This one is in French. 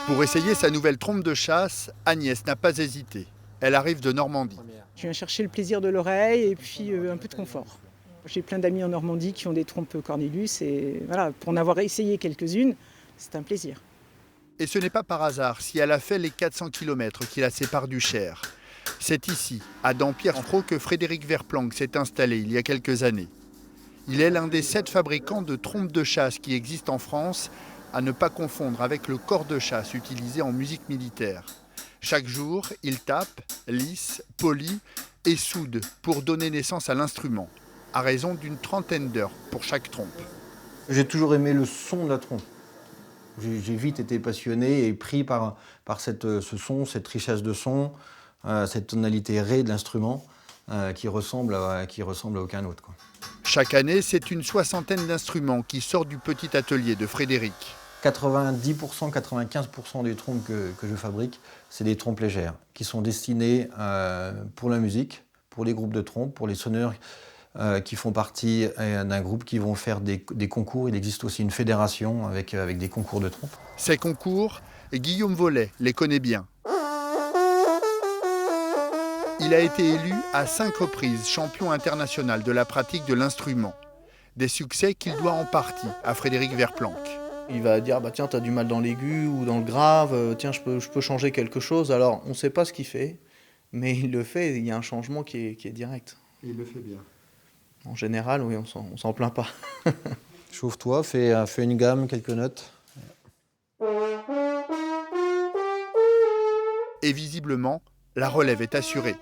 Pour essayer sa nouvelle trompe de chasse, Agnès n'a pas hésité. Elle arrive de Normandie. Je viens chercher le plaisir de l'oreille et puis un peu de confort. J'ai plein d'amis en Normandie qui ont des trompes Cornelius et voilà, pour en avoir essayé quelques-unes, c'est un plaisir. Et ce n'est pas par hasard si elle a fait les 400 km qui la séparent du Cher. C'est ici, à Dampierre-en-Crau, que Frédéric Verplanck s'est installé il y a quelques années. Il est l'un des 7 fabricants de trompes de chasse qui existent en France, à ne pas confondre avec le cor de chasse utilisé en musique militaire. Chaque jour, il tape, lisse, polit et soude pour donner naissance à l'instrument, à raison d'une trentaine d'heures pour chaque trompe. J'ai toujours aimé le son de la trompe. J'ai vite été passionné et pris par ce son, cette richesse de son, cette tonalité ré de l'instrument qui ressemble à aucun autre, quoi. Chaque année, c'est une soixantaine d'instruments qui sortent du petit atelier de Frédéric. 90%, 95% des trompes que je fabrique, c'est des trompes légères qui sont destinées pour la musique, pour les groupes de trompes, pour les sonneurs qui font partie d'un groupe qui vont faire des concours. Il existe aussi une fédération avec des concours de trompes. Ces concours, Guillaume Vollet les connaît bien. Il a été élu à 5 reprises champion international de la pratique de l'instrument. Des succès qu'il doit en partie à Frédéric Verplanck. Il va dire bah tiens, t'as du mal dans l'aigu ou dans le grave, tiens, je peux changer quelque chose. Alors on ne sait pas ce qu'il fait, mais il le fait, il y a un changement qui est direct. Et il le fait bien. En général, oui, on s'en plaint pas. Chauffe-toi, fais une gamme, quelques notes. Et visiblement, la relève est assurée.